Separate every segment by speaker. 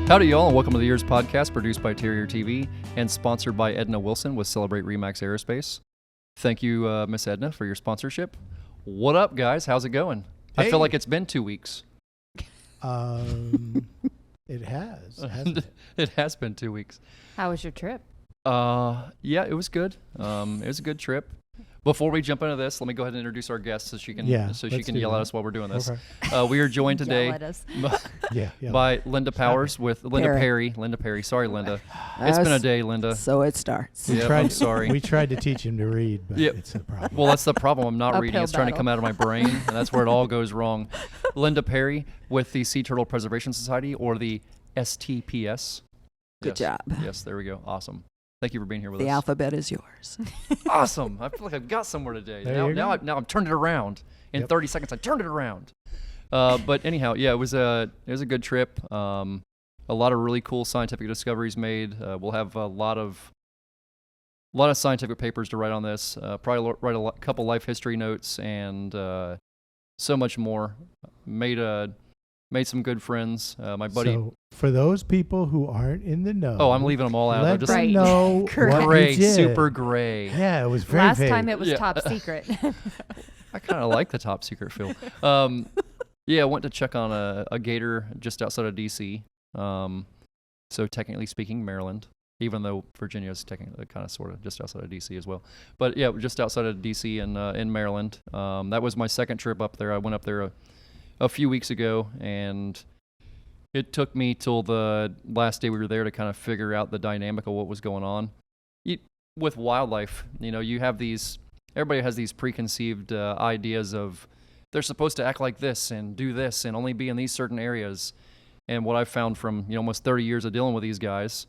Speaker 1: Howdy, y'all, and welcome to the EEARSS Podcast, produced by Terrier TV and sponsored by Edna Wilson with Celebrate RE/MAX Aerospace. Thank you, Miss Edna, for your sponsorship. What up, guys? How's it going?
Speaker 2: Hey.
Speaker 1: I feel like it's been 2 weeks.
Speaker 2: It has, hasn't it?
Speaker 1: It has been 2 weeks.
Speaker 3: How was your trip?
Speaker 1: Yeah, it was good. It was a good trip. Before we jump into this, let me go ahead and introduce our guest so she can yell at us while we're doing this.
Speaker 2: Okay.
Speaker 1: We are joined today
Speaker 3: Yell at us.
Speaker 1: by Linda Powers with Linda Perry. Linda Perry. Sorry, Linda. It's been a day, Linda.
Speaker 4: So it starts.
Speaker 1: Yeah, I'm sorry.
Speaker 2: We tried to teach him to read, but it's a problem.
Speaker 1: Well, that's the problem. I'm not reading.
Speaker 3: Uphill
Speaker 1: It's trying to
Speaker 3: battle.
Speaker 1: come out of my brain, and that's where it all goes wrong. Linda Perry with the Sea Turtle Preservation Society, or the STPS.
Speaker 4: Good job.
Speaker 1: Yes, there we go. Awesome. Thank you for being here with
Speaker 4: The
Speaker 1: us.
Speaker 4: alphabet is yours.
Speaker 1: Awesome. I feel like I've got somewhere today. Now I've turned it around. In 30 seconds, I turned it around. But anyhow, yeah, it was a good trip. A lot of really cool scientific discoveries made. We'll have a lot of scientific papers to write on this. Probably write a couple life history notes and so much more. Made some good friends. My buddy.
Speaker 2: So for those people who aren't in the know,
Speaker 1: Oh, I'm leaving them all out.
Speaker 2: let
Speaker 1: Just
Speaker 2: them know what
Speaker 1: gray,
Speaker 2: you did.
Speaker 1: super gray.
Speaker 2: Yeah, it was very
Speaker 3: Last
Speaker 2: vague.
Speaker 3: time it was
Speaker 1: Yeah.
Speaker 3: top secret.
Speaker 1: I kind of like the top secret feel. Yeah, I went to check on a gator just outside of D.C. So technically speaking, Maryland, even though Virginia is technically kind of sort of just outside of D.C. as well. But yeah, just outside of D.C. and in Maryland. That was my second trip up there. I went up there a few weeks ago, and it took me till the last day we were there to kind of figure out the dynamic of what was going on. With wildlife, you have everybody has these preconceived ideas of they're supposed to act like this and do this and only be in these certain areas. And what I've found from almost 30 years of dealing with these guys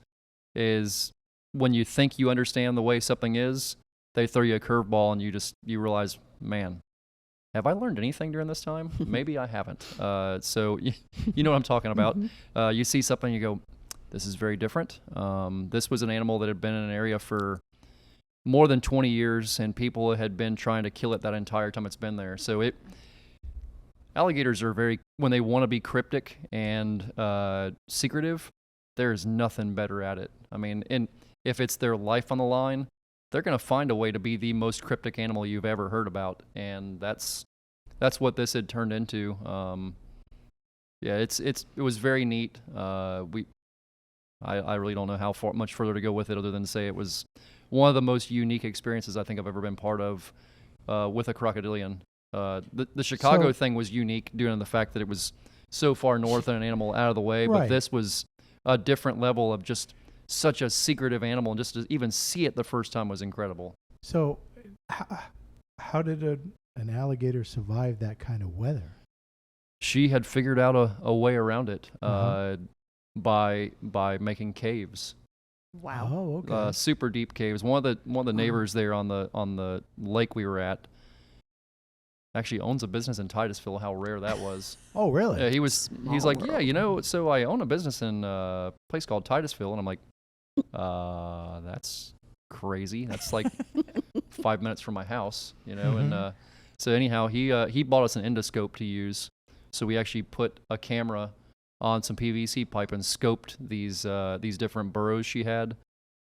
Speaker 1: is when you think you understand the way something is, they throw you a curveball and you realize, man, have I learned anything during this time? Maybe I haven't. So you know what I'm talking about. You see something, you go, this is very different. This was an animal that had been in an area for more than 20 years, and people had been trying to kill it that entire time it's been there. So alligators are when they want to be cryptic and secretive, there's nothing better at it. I mean, and if it's their life on the line, they're going to find a way to be the most cryptic animal you've ever heard about, and that's what this had turned into. Yeah, it was very neat. I really don't know how much further to go with it other than to say it was one of the most unique experiences I think I've ever been part of with a crocodilian. The Chicago thing was unique due to the fact that it was so far north and an animal out of the way, but this was a different level of just such a secretive animal, and just to even see it the first time was incredible.
Speaker 2: So how did an alligator survive that kind of weather?
Speaker 1: She had figured out a way around it by making caves.
Speaker 3: Wow.
Speaker 2: Oh, okay.
Speaker 1: Super deep caves. One of the neighbors there on the lake we were at actually owns a business in Titusville. How rare that was.
Speaker 2: Oh, really?
Speaker 1: Yeah, he's like, yeah, so I own a business in a place called Titusville, and I'm like, that's crazy. That's like 5 minutes from my house, and so anyhow, he bought us an endoscope to use. So we actually put a camera on some PVC pipe and scoped these different burrows she had.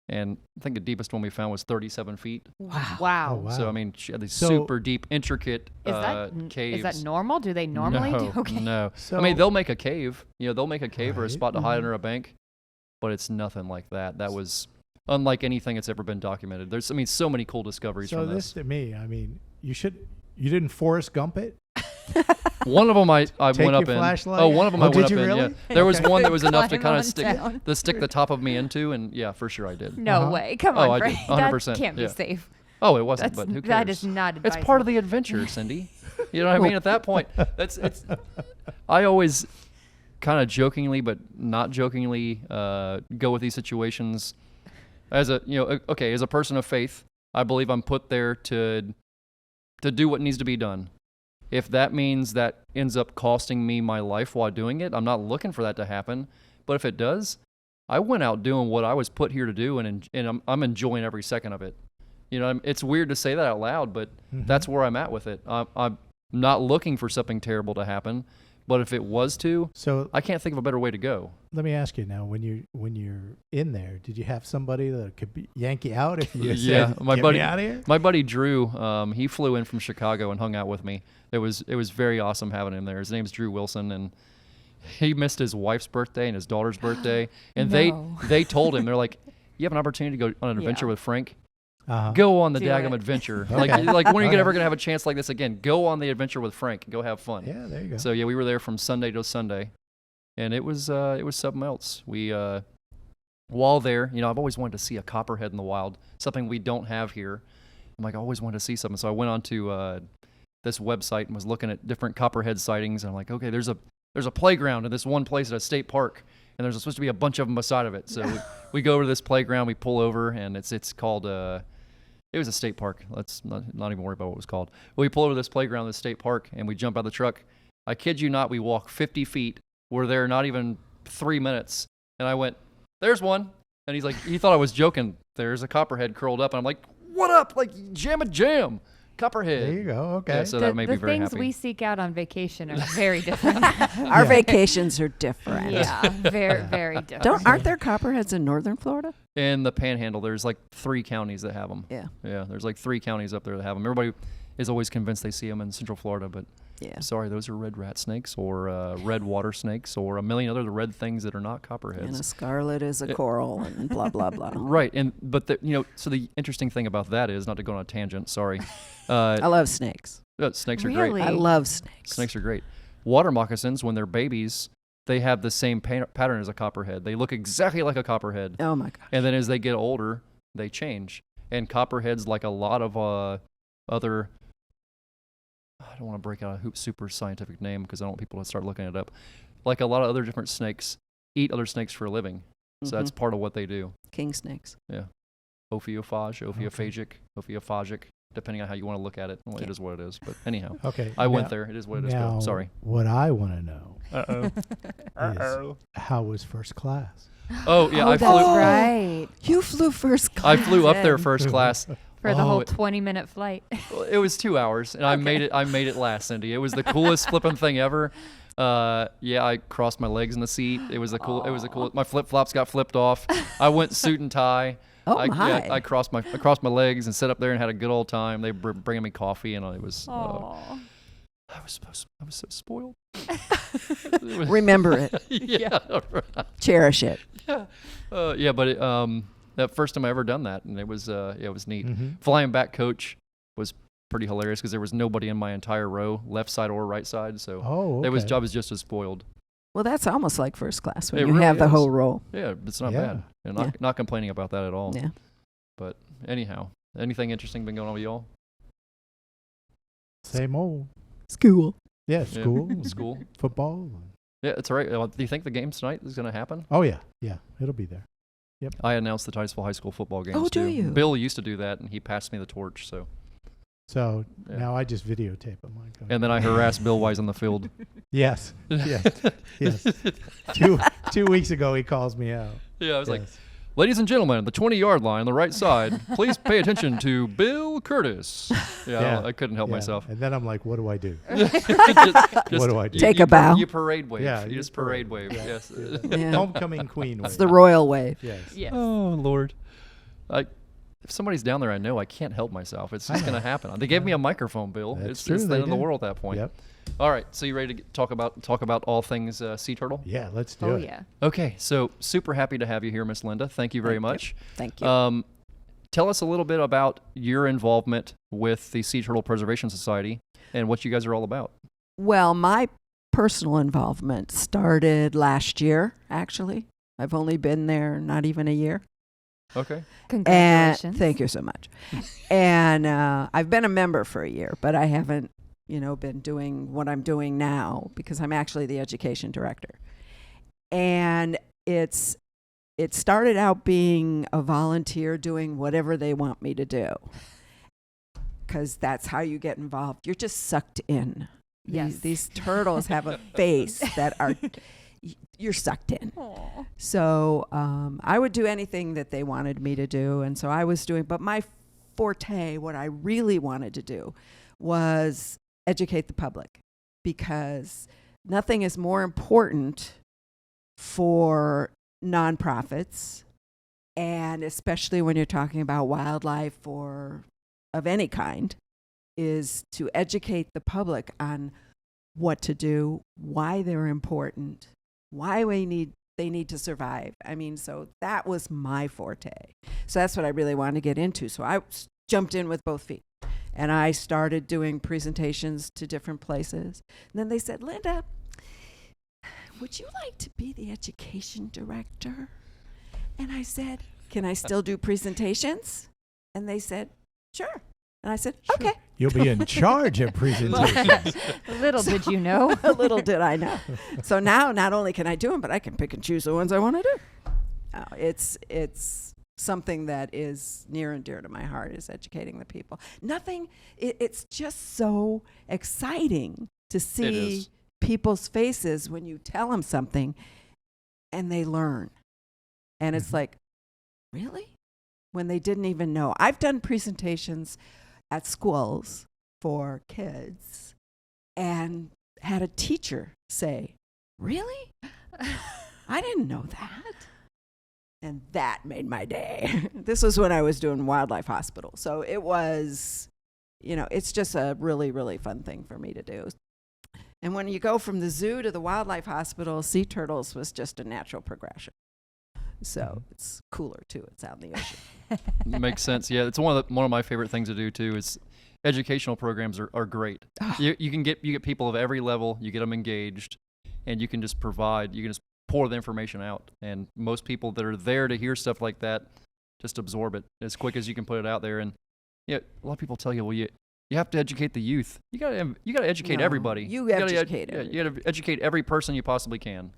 Speaker 1: And I think the deepest one we found was 37 feet.
Speaker 3: Wow.
Speaker 2: Oh, wow.
Speaker 1: So, I mean, she had these super deep, intricate caves.
Speaker 3: Is that normal? Do they normally do? Okay.
Speaker 1: No.
Speaker 2: So,
Speaker 1: I mean, they'll make a cave. They'll make a cave or a spot to hide under a bank. But it's nothing like that. That was unlike anything that's ever been documented. There's, so many cool discoveries from this.
Speaker 2: So this to me, you didn't Forrest Gump it?
Speaker 1: One of them I went
Speaker 2: your
Speaker 1: up in.
Speaker 2: flashlight?
Speaker 1: Oh, one of them I
Speaker 2: did
Speaker 1: went up
Speaker 2: you
Speaker 1: in.
Speaker 2: really?
Speaker 1: Yeah, there was one that was enough to
Speaker 3: Climb
Speaker 1: kind of
Speaker 3: on
Speaker 1: stick the top of me into, and yeah, for sure I did.
Speaker 3: No way. Come on,
Speaker 1: I
Speaker 3: Frank.
Speaker 1: did. 100%.
Speaker 3: That can't be
Speaker 1: yeah.
Speaker 3: safe.
Speaker 1: Oh, it wasn't, but who cares?
Speaker 3: That is not advisable.
Speaker 1: It's part of the adventure, Cindy. You know what I mean? At that point, I always kind of jokingly, but not jokingly, go with these situations as as a person of faith. I believe I'm put there to do what needs to be done. If that means that ends up costing me my life while doing it, I'm not looking for that to happen. But if it does, I went out doing what I was put here to do, and I'm enjoying every second of it. It's weird to say that out loud, but that's where I'm at with it. I'm not looking for something terrible to happen, But if it was to,
Speaker 2: So
Speaker 1: I can't think of a better way to go.
Speaker 2: let me ask you now: when you're in there, did you have somebody that could yank you out if you
Speaker 1: Yeah,
Speaker 2: said,
Speaker 1: my
Speaker 2: "Get
Speaker 1: buddy-
Speaker 2: me out of here"?
Speaker 1: My buddy Drew, he flew in from Chicago and hung out with me. It was very awesome having him there. His name's Drew Wilson, and he missed his wife's birthday and his daughter's birthday. And
Speaker 3: No.
Speaker 1: they told him, they're like, "You have an opportunity to go on an adventure
Speaker 3: Yeah.
Speaker 1: with Frank.
Speaker 2: Uh-huh.
Speaker 1: Go on the
Speaker 3: Do
Speaker 1: daggum
Speaker 3: it."
Speaker 1: adventure.
Speaker 2: Okay.
Speaker 1: Like when are you
Speaker 2: Okay.
Speaker 1: ever gonna have a chance like this again? Go on the adventure with Frank and go have fun."
Speaker 2: Yeah, there you go.
Speaker 1: So yeah, we were there from Sunday to Sunday, and it was something else. We while there, I've always wanted to see a copperhead in the wild, something we don't have here. I'm like, I always wanted to see something, so I went on to this website and was looking at different copperhead sightings. And I'm like, okay, there's a playground in this one place at a state park, and there's supposed to be a bunch of them beside of it. So we go over to this playground, we pull over, and it's called it was a state park. Let's not even worry about what it was called. We pull over to this playground, this state park, and we jump out of the truck. I kid you not, we walk 50 feet. We're there not even 3 minutes. And I went, "There's one." And he's like, he thought I was joking. There's a copperhead curled up. And I'm like, "What up?" Like, jam. Copperhead.
Speaker 2: There you go. Okay.
Speaker 1: Yeah, so that made me
Speaker 3: the
Speaker 1: very
Speaker 3: things
Speaker 1: happy.
Speaker 3: we seek out on vacation are very different.
Speaker 4: Our
Speaker 2: Yeah.
Speaker 4: vacations are different.
Speaker 3: Yeah, very different.
Speaker 4: Aren't there copperheads in northern Florida?
Speaker 1: In the Panhandle, there's like 3 counties that have them.
Speaker 4: Yeah.
Speaker 1: Yeah, there's like 3 counties up there that have them. Everybody is always convinced they see them in Central Florida, but
Speaker 4: Yeah.
Speaker 1: sorry, those are red rat snakes or red water snakes or a million other red things that are not copperheads.
Speaker 4: And a scarlet is a coral and blah, blah, blah.
Speaker 1: Right, but so the interesting thing about that is, not to go on a tangent, sorry.
Speaker 4: I love snakes.
Speaker 1: Snakes are
Speaker 3: Really?
Speaker 1: great.
Speaker 4: I love snakes.
Speaker 1: Snakes are great. Water moccasins, when they're babies, they have the same pattern as a copperhead. They look exactly like a copperhead.
Speaker 4: Oh my gosh.
Speaker 1: And then as they get older, they change. And copperheads, like a lot of other, I don't want to break out a super scientific name because I don't want people to start looking it up. Like a lot of other different snakes, eat other snakes for a living. So that's part of what they do.
Speaker 4: King snakes.
Speaker 1: Ophiophage, depending on how you want to look at it. Well, it is what it is. But anyhow,
Speaker 2: Okay.
Speaker 1: I went there. It is what it is. Go.
Speaker 2: Now,
Speaker 1: Sorry.
Speaker 2: what I want to know
Speaker 1: Uh-oh.
Speaker 2: is how was first class?
Speaker 1: Oh, yeah.
Speaker 3: Oh,
Speaker 1: I
Speaker 3: that's
Speaker 1: flew.
Speaker 3: right.
Speaker 4: You flew first class.
Speaker 1: I flew up there first class.
Speaker 3: For the
Speaker 1: Oh,
Speaker 3: whole
Speaker 1: it-
Speaker 3: 20-minute flight.
Speaker 1: It was 2 hours, and I made it last, Cindy. It was the coolest flipping thing ever. I crossed my legs in the seat. It was the cool. My flip flops got flipped off. I went suit and tie.
Speaker 4: Oh,
Speaker 1: I
Speaker 4: my.
Speaker 1: crossed my legs and sat up there and had a good old time. They were bringing me coffee, and it was.
Speaker 3: Aw.
Speaker 1: I was so spoiled.
Speaker 4: Remember it.
Speaker 1: Yeah.
Speaker 4: Cherish it.
Speaker 1: But that first time I ever done that, and it was neat.
Speaker 2: Mhm.
Speaker 1: Flying back coach was pretty hilarious because there was nobody in my entire row, left side or right side. So
Speaker 2: Oh, okay.
Speaker 1: I was just as spoiled.
Speaker 4: Well, that's almost like first class when
Speaker 1: It
Speaker 4: you
Speaker 1: really
Speaker 4: have the
Speaker 1: is.
Speaker 4: whole roll.
Speaker 1: Yeah, it's not
Speaker 2: Yeah.
Speaker 1: bad. And not complaining about that at all.
Speaker 4: Yeah.
Speaker 1: But anyhow, anything interesting been going on with y'all?
Speaker 2: Same old.
Speaker 4: School.
Speaker 2: Yeah,
Speaker 1: Yeah.
Speaker 2: school,
Speaker 1: School?
Speaker 2: football.
Speaker 1: Yeah, it's all right. Do you think the game tonight is going to happen?
Speaker 2: Oh yeah, it'll be there.
Speaker 1: I announced the Titusville High School football games
Speaker 4: Oh,
Speaker 1: too.
Speaker 4: do you?
Speaker 1: Bill used to do that, and he passed me the torch. So,
Speaker 2: So
Speaker 1: Yeah.
Speaker 2: now I just videotape them. Like,
Speaker 1: and then I harassed Bill Wise on the field.
Speaker 2: yes, yes. 2 weeks ago he calls me out.
Speaker 1: Yeah, I was like,
Speaker 2: Yes.
Speaker 1: "Ladies and gentlemen, the 20-yard line on the right side, please pay attention to Bill Curtis." Yeah, I couldn't help
Speaker 2: Yeah.
Speaker 1: myself.
Speaker 2: And then I'm like, what do I do?
Speaker 1: Just-
Speaker 2: What do I do?
Speaker 4: Take a bow.
Speaker 1: You parade wave.
Speaker 2: Yeah,
Speaker 1: you just parade wave.
Speaker 2: Yeah.
Speaker 1: Yes.
Speaker 4: Yeah.
Speaker 2: Homecoming queen.
Speaker 4: It's
Speaker 2: wave.
Speaker 4: the royal wave.
Speaker 2: Yes.
Speaker 3: Yes.
Speaker 1: Oh Lord, if somebody's down there, I know I can't help myself. It's just
Speaker 2: I know.
Speaker 1: going to happen. They gave me a microphone, Bill.
Speaker 2: That's
Speaker 1: It's
Speaker 2: true,
Speaker 1: the
Speaker 2: they
Speaker 1: end of the
Speaker 2: did.
Speaker 1: world at that point.
Speaker 2: Yep.
Speaker 1: All right, so you ready to talk about all things sea turtle?
Speaker 2: Yeah, let's do
Speaker 3: Oh,
Speaker 2: it.
Speaker 3: yeah.
Speaker 1: Okay, so super happy to have you here, Miss Linda. Thank you very much.
Speaker 4: Thank you.
Speaker 1: Tell us a little bit about your involvement with the Sea Turtle Preservation Society and what you guys are all about.
Speaker 4: Well, my personal involvement started last year, actually. I've only been there not even a year.
Speaker 1: Okay.
Speaker 4: And
Speaker 3: Congratulations.
Speaker 4: thank you so much. And I've been a member for a year, but I haven't, been doing what I'm doing now because I'm actually the education director. And it started out being a volunteer doing whatever they want me to do, because that's how you get involved. You're just sucked in.
Speaker 3: Yes.
Speaker 4: These turtles have a face that you're sucked in.
Speaker 3: Aw.
Speaker 4: So I would do anything that they wanted me to do. And so I was doing, but my forte, what I really wanted to do was educate the public, because nothing is more important for nonprofits, and especially when you're talking about wildlife or of any kind, is to educate the public on what to do, why they're important, why they need to survive. I mean, so that was my forte. So that's what I really wanted to get into. So I jumped in with both feet. And I started doing presentations to different places. And then they said, Linda, would you like to be the education director? And I said, can I still do presentations? And they said, sure. And I said, okay.
Speaker 2: You'll be in charge of presentations.
Speaker 3: Little did you know.
Speaker 4: Little did I know. So now not only can I do them, but I can pick and choose the ones I want to do. It's something that is near and dear to my heart, is educating the people. It's just so exciting to see people's faces when you tell them something and they learn. And it's like, really? When they didn't even know. I've done presentations at schools for kids and had a teacher say, really? I didn't know that. And that made my day. This was when I was doing wildlife hospital. So it was, it's just a really, really fun thing for me to do. And when you go from the zoo to the wildlife hospital, sea turtles was just a natural progression. So it's cooler too. It's out in the ocean.
Speaker 1: Makes sense. Yeah, it's one of my favorite things to do too. Is educational programs are great. You can get people of every level. You get them engaged, and you can just provide. You can just pour the information out, and most people that are there to hear stuff like that just absorb it as quick as you can put it out there. And a lot of people tell you, well, you have to educate the youth. You got to educate everybody.
Speaker 4: You educate
Speaker 1: you got to educate every person you possibly can.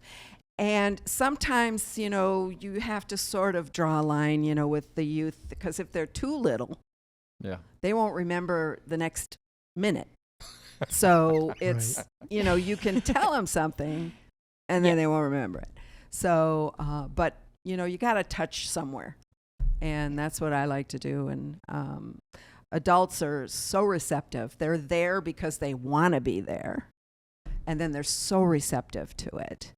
Speaker 4: And sometimes, you have to sort of draw a line, with the youth, because if they're too little, they won't remember the next minute. So it's, you can tell them something and then they won't remember it. So, but, you got to touch somewhere. And that's what I like to do. And adults are so receptive. They're there because they want to be there. And then they're so receptive to it.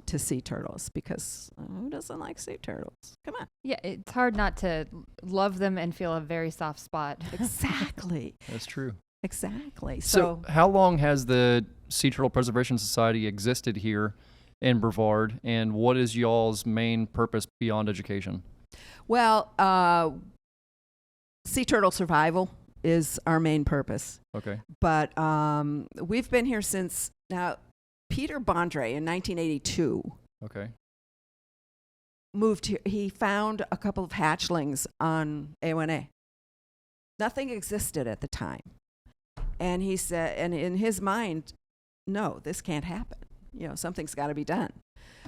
Speaker 4: To sea turtles, because who doesn't like sea turtles? Come on.
Speaker 3: Yeah, it's hard not to love them and feel a very soft spot.
Speaker 4: Exactly.
Speaker 1: That's true.
Speaker 4: Exactly.
Speaker 1: So how long has the Sea Turtle Preservation Society existed here in Brevard, and what is y'all's main purpose beyond education?
Speaker 4: Well, sea turtle survival is our main purpose.
Speaker 1: Okay.
Speaker 4: But we've been here since now. Peter Bondre in 1982 moved here. He found a couple of hatchlings on A1A. Nothing existed at the time. And he said, and in his mind, no, this can't happen. Something's got to be done.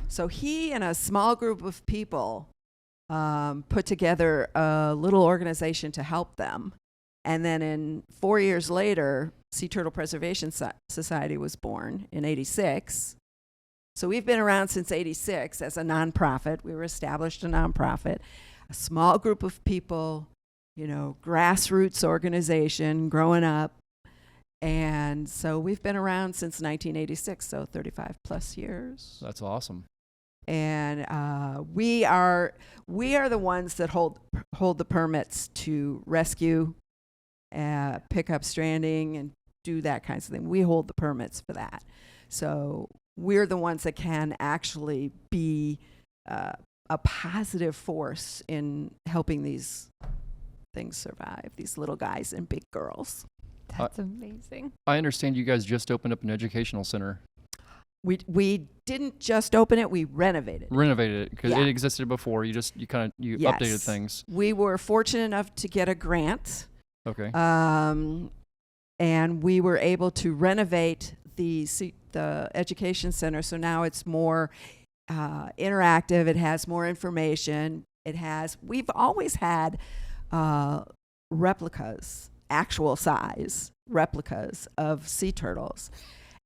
Speaker 4: So he and a small group of people put together a little organization to help them. And then 4 years later, Sea Turtle Preservation Society was born in 86. So we've been around since 86 as a nonprofit. We were established a nonprofit, a small group of people, grassroots organization growing up. And so we've been around since 1986, so 35 plus years.
Speaker 1: That's awesome.
Speaker 4: And we are the ones that hold the permits to rescue, pick up stranding, and do that kinds of thing. We hold the permits for that. So we're the ones that can actually be a positive force in helping these things survive, these little guys and big girls.
Speaker 3: That's amazing.
Speaker 1: I understand you guys just opened up an educational center.
Speaker 4: We didn't just open it, we renovated
Speaker 1: it because it existed before. You updated things.
Speaker 4: We were fortunate enough to get a grant.
Speaker 1: Okay.
Speaker 4: And we were able to renovate the education center, so now it's more interactive. It has more information. We've always had replicas, actual size replicas of sea turtles.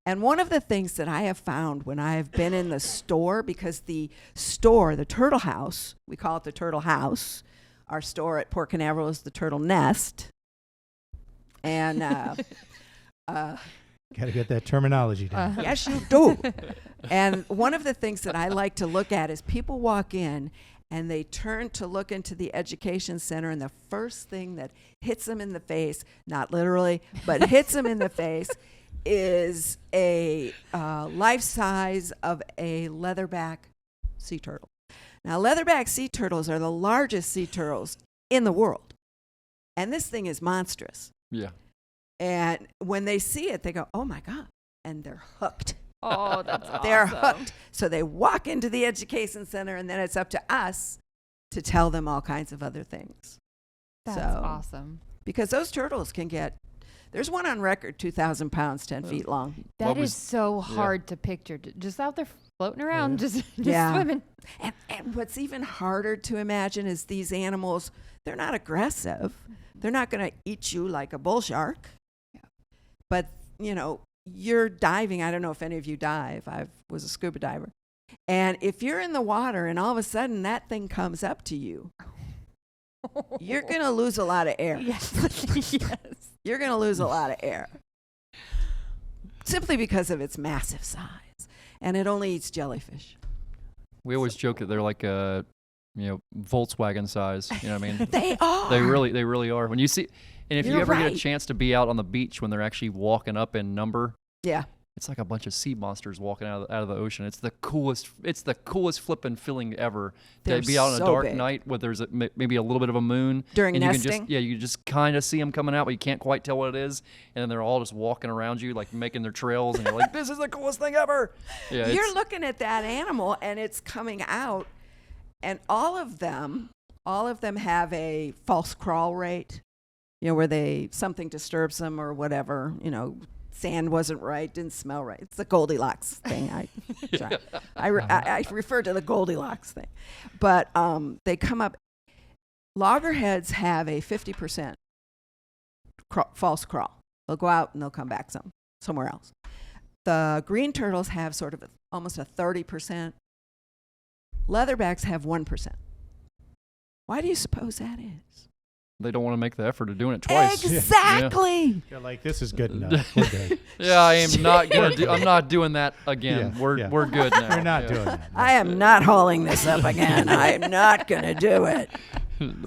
Speaker 4: And one of the things that I have found when I have been in the store, because the Turtle House, we call it the Turtle House. Our store at Port Canaveral is the Turtle Nest. And
Speaker 2: Got to get that terminology down.
Speaker 4: Yes, you do. And one of the things that I like to look at is people walk in and they turn to look into the education center, and the first thing that hits them in the face, not literally, but hits them in the face, is a life size of a leatherback sea turtle. Now, leatherback sea turtles are the largest sea turtles in the world. And this thing is monstrous.
Speaker 1: Yeah.
Speaker 4: And when they see it, they go, oh my God. And they're hooked.
Speaker 3: Oh, that's awesome.
Speaker 4: They're hooked. So they walk into the education center, and then it's up to us to tell them all kinds of other things.
Speaker 3: That's
Speaker 4: So-
Speaker 3: awesome.
Speaker 4: Because those turtles can get, there's one on record, 2,000 pounds, 10 feet long.
Speaker 3: That
Speaker 1: What
Speaker 3: is
Speaker 1: was-
Speaker 3: so
Speaker 1: yeah.
Speaker 3: hard to picture. Just out there floating around, just
Speaker 4: Yeah.
Speaker 3: swimming.
Speaker 4: And what's even harder to imagine is these animals, they're not aggressive. They're not going to eat you like a bull shark.
Speaker 3: Yeah.
Speaker 4: But, you know, you're diving. I don't know if any of you dive. I was a scuba diver. And if you're in the water and all of a sudden that thing comes up to you, you're going to lose a lot of air.
Speaker 3: Yes. Yes.
Speaker 4: You're going to lose a lot of air. Simply because of its massive size. And it only eats jellyfish.
Speaker 1: We always joke that they're like a, Volkswagen size. You know what I mean?
Speaker 4: They are.
Speaker 1: They really are. When you see, and if you
Speaker 4: You're
Speaker 1: ever get
Speaker 4: right.
Speaker 1: a chance to be out on the beach when they're actually walking up in number,
Speaker 4: Yeah.
Speaker 1: it's like a bunch of sea monsters walking out of the ocean. It's the coolest flipping feeling ever.
Speaker 4: They're
Speaker 1: To be out on a
Speaker 4: so
Speaker 1: dark
Speaker 4: big.
Speaker 1: night where there's maybe a little bit of a moon.
Speaker 4: During
Speaker 1: and
Speaker 4: nesting?
Speaker 1: You can just kind of see them coming out, but you can't quite tell what it is. And then they're all just walking around you, like making their trails, and you're like, this is the coolest thing ever. Yeah,
Speaker 4: You're looking at that animal and it's coming out, and all of them have a false crawl rate, where something disturbs them or whatever, sand wasn't right, didn't smell right. It's the Goldilocks thing. I refer to the Goldilocks thing. But they come up, loggerheads have a 50% false crawl. They'll go out and they'll come back somewhere else. The green turtles have sort of almost a 30%. Leatherbacks have 1%. Why do you suppose that is?
Speaker 1: They don't want to make the effort of doing it twice.
Speaker 4: Exactly.
Speaker 2: You're like, this is good enough. We're good.
Speaker 1: Yeah, I am not gonna do. I'm not doing that again.
Speaker 2: Yeah,
Speaker 1: we're
Speaker 2: yeah.
Speaker 1: we're good now.
Speaker 2: We're not
Speaker 1: Yeah.
Speaker 2: doing that.
Speaker 4: I am not hauling this up again. I am not going to do it.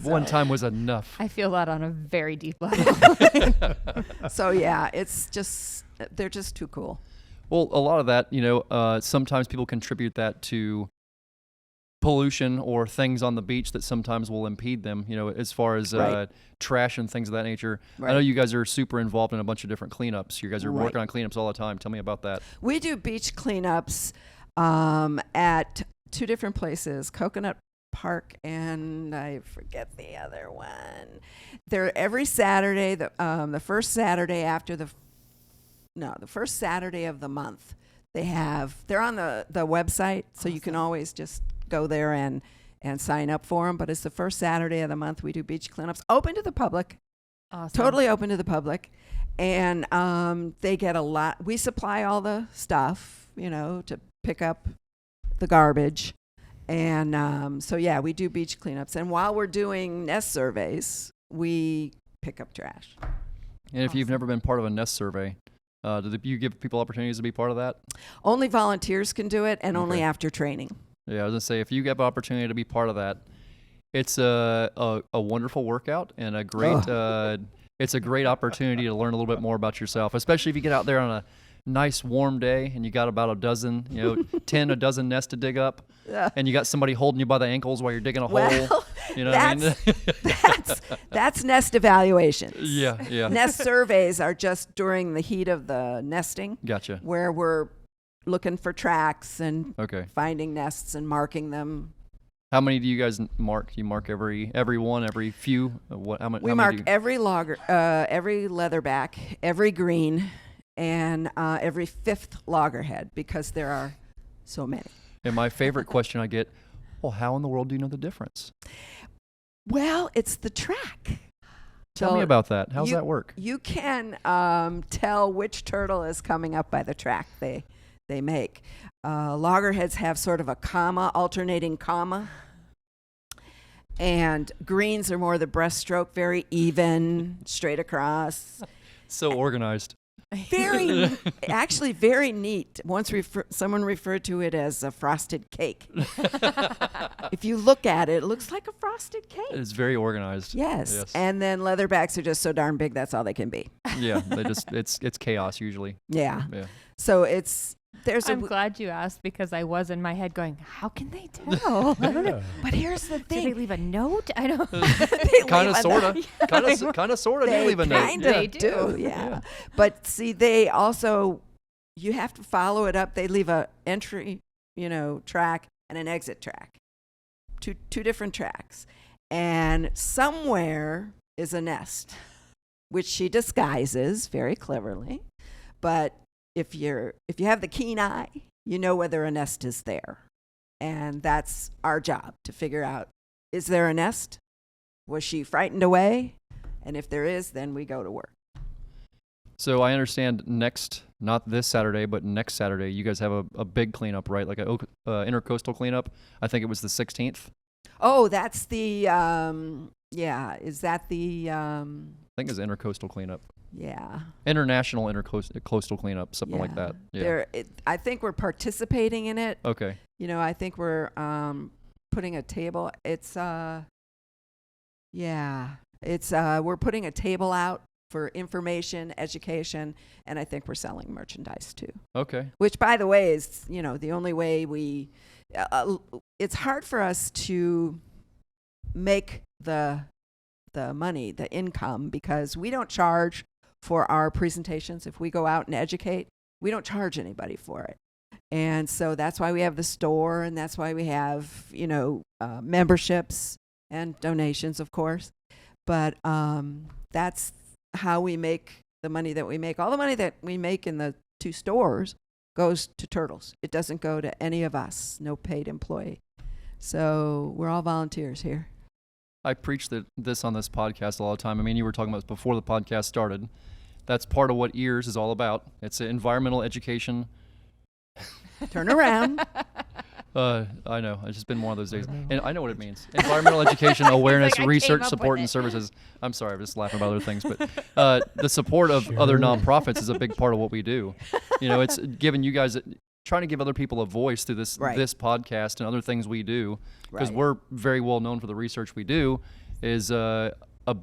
Speaker 1: One time was enough.
Speaker 3: I feel that on a very deep level.
Speaker 4: So, yeah, they're just too cool.
Speaker 1: Well, a lot of that, sometimes people contribute that to pollution or things on the beach that sometimes will impede them, as far as
Speaker 4: Right.
Speaker 1: trash and things of that nature. I know
Speaker 4: Right.
Speaker 1: you guys are super involved in a bunch of different cleanups. You guys are
Speaker 4: Right.
Speaker 1: working on cleanups all the time. Tell me about that.
Speaker 4: We do beach cleanups at two different places, Coconut Park and I forget the other one. They're every Saturday, the first Saturday after the first Saturday of the month. They're on the website, so you can always just go there and sign up for them. But it's the first Saturday of the month. We do beach cleanups, open to the public,
Speaker 3: Awesome.
Speaker 4: totally open to the public. And they get a lot. We supply all the stuff, to pick up the garbage. And so, yeah, we do beach cleanups. And while we're doing nest surveys, we pick up trash.
Speaker 1: And if you've
Speaker 3: Awesome.
Speaker 1: never been part of a nest survey, do you give people opportunities to be part of that?
Speaker 4: Only volunteers can do it, and only
Speaker 1: Okay.
Speaker 4: after training.
Speaker 1: Yeah, I was gonna say, if you get an opportunity to be part of that, it's a wonderful workout and a great it's a great opportunity to learn a little bit more about yourself, especially if you get out there on a nice warm day and you got about a dozen, 10 nests to dig up, and you got somebody holding you by the ankles while you're digging a hole.
Speaker 4: Well,
Speaker 1: You know what I mean?
Speaker 4: that's nest evaluations.
Speaker 1: Yeah.
Speaker 4: Nest surveys are just during the heat of the nesting,
Speaker 1: Gotcha.
Speaker 4: where we're looking for tracks and
Speaker 1: Okay.
Speaker 4: finding nests and marking them.
Speaker 1: How many do you guys mark? You mark every one, every few? What? How many?
Speaker 4: We
Speaker 1: how
Speaker 4: mark
Speaker 1: many
Speaker 4: every every leatherback, every green, and every fifth loggerhead, because there are so many.
Speaker 1: And my favorite question I get, well, how in the world do you know the difference?
Speaker 4: Well, it's the track.
Speaker 1: Tell me
Speaker 4: So
Speaker 1: about that. How's that work?
Speaker 4: You can tell which turtle is coming up by the track they make. Loggerheads have sort of a alternating comma. And greens are more the breaststroke, very even, straight across.
Speaker 1: So organized.
Speaker 4: Actually very neat. Once someone referred to it as a frosted cake. If you look at it, it looks like a frosted cake.
Speaker 1: It's very organized.
Speaker 4: Yes. And then leatherbacks are just so darn big, that's all they can be.
Speaker 1: Yeah, it's chaos usually.
Speaker 4: Yeah.
Speaker 1: Yeah.
Speaker 4: So
Speaker 3: I'm glad you asked because I was in my head going, how can they tell?
Speaker 2: Yeah.
Speaker 4: But here's the
Speaker 3: Did
Speaker 4: thing.
Speaker 3: they leave a note? I don't.
Speaker 1: Kind of, sorta. Kind of, sorta. They leave a note.
Speaker 4: Kind of do, yeah. But see, they also, you have to follow it up. They leave a entry, track and an exit track. Two different tracks. And somewhere is a nest, which she disguises very cleverly. But if you have the keen eye, you know whether a nest is there. And that's our job, to figure out, is there a nest? Was she frightened away? And if there is, then we go to work.
Speaker 1: So I understand not this Saturday, but next Saturday, you guys have a big cleanup, right? Like a intercoastal cleanup. I think it was the 16th.
Speaker 4: Oh, that's the, is that the,
Speaker 1: I think it's intercoastal cleanup.
Speaker 4: yeah.
Speaker 1: International intercoastal cleanup, something like that. Yeah.
Speaker 4: I think we're participating in it.
Speaker 1: Okay.
Speaker 4: I think we're putting a table. We're putting a table out for information, education, and I think we're selling merchandise too.
Speaker 1: Okay.
Speaker 4: Which, by the way, is the only way we. It's hard for us to make the money, the income, because we don't charge for our presentations. If we go out and educate, we don't charge anybody for it. And so that's why we have the store, and that's why we have, memberships and donations, of course. But that's how we make the money that we make. All the money that we make in the two stores goes to Turtles. It doesn't go to any of us, no paid employee. So we're all volunteers here.
Speaker 1: I preach this on this podcast a lot of time. I mean, you were talking about this before the podcast started. That's part of what EEARSS is all about. It's environmental education.
Speaker 4: Turn around.
Speaker 1: I know. It's just been one of those days. And I know what it means. Environmental education, awareness,
Speaker 3: like, I
Speaker 1: research,
Speaker 3: came up
Speaker 1: support,
Speaker 3: with
Speaker 1: and
Speaker 3: it.
Speaker 1: services. I'm sorry, I'm just laughing about other things. But the support of other nonprofits is a big part of what we do. It's giving you guys, trying to give other people a voice through this podcast and other things we do. Because we're very well known for the research we do, is a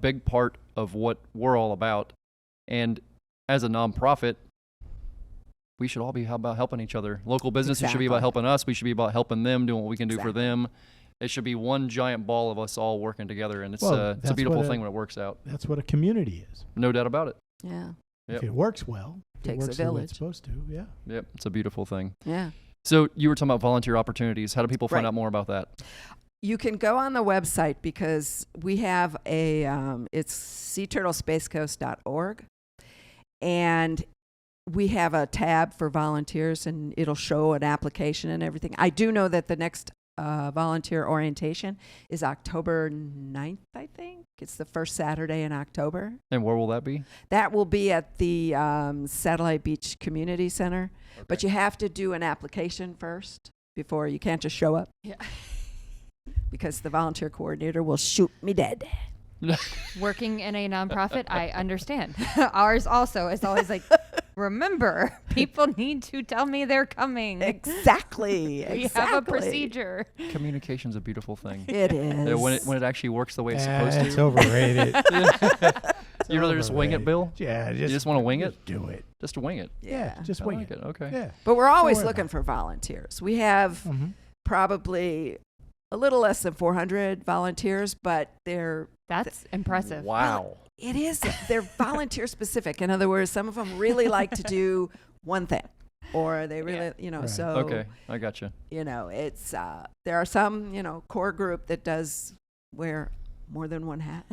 Speaker 1: big part of what we're all about. And as a nonprofit, we should all be about helping each other. Local businesses should be about helping us. We should be about helping them, doing what we can do for them. It should be one giant ball of us all working together, and it's a beautiful thing when it works out.
Speaker 2: That's what a community is.
Speaker 1: No doubt about it.
Speaker 4: Yeah.
Speaker 2: If it works well,
Speaker 4: Takes
Speaker 2: it works
Speaker 4: a
Speaker 2: the way
Speaker 4: village.
Speaker 2: it's supposed to. Yeah.
Speaker 1: Yep, it's a beautiful thing.
Speaker 4: Yeah.
Speaker 1: So you were talking about volunteer opportunities. How do people find out more about that?
Speaker 4: You can go on the website because we have it's seaturtlespacecoast.org, and we have a tab for volunteers, and it'll show an application and everything. I do know that the next volunteer orientation is October 9th, I think. It's the first Saturday in October.
Speaker 1: And where will that be?
Speaker 4: That will be at the Satellite Beach Community Center.
Speaker 1: Okay.
Speaker 4: But you have to do an application first before you can't just show up.
Speaker 3: Yeah.
Speaker 4: Because the volunteer coordinator will shoot me dead.
Speaker 3: Working in a nonprofit, I understand. Ours also is always like, remember, people need to tell me they're coming.
Speaker 4: Exactly.
Speaker 3: We have a procedure.
Speaker 1: Communication's a beautiful thing.
Speaker 4: It is.
Speaker 1: When it actually works the way it's supposed to.
Speaker 2: It's overrated.
Speaker 1: You'd rather just wing it, Bill?
Speaker 2: Yeah.
Speaker 1: You just want to wing it?
Speaker 2: Just do it.
Speaker 1: Just to wing it.
Speaker 2: Yeah. Just wing
Speaker 1: it. Okay.
Speaker 2: Yeah.
Speaker 4: But we're always
Speaker 2: worry
Speaker 4: looking
Speaker 2: about
Speaker 4: for volunteers. We have probably a little less than 400 volunteers, but
Speaker 3: That's impressive.
Speaker 1: Wow.
Speaker 4: it is. They're volunteer specific. In other words, some of them really like to do one thing, or they really,
Speaker 2: Right.
Speaker 4: so.
Speaker 1: Okay, I got you.
Speaker 4: It's there are some, core group that does wear more than one hat,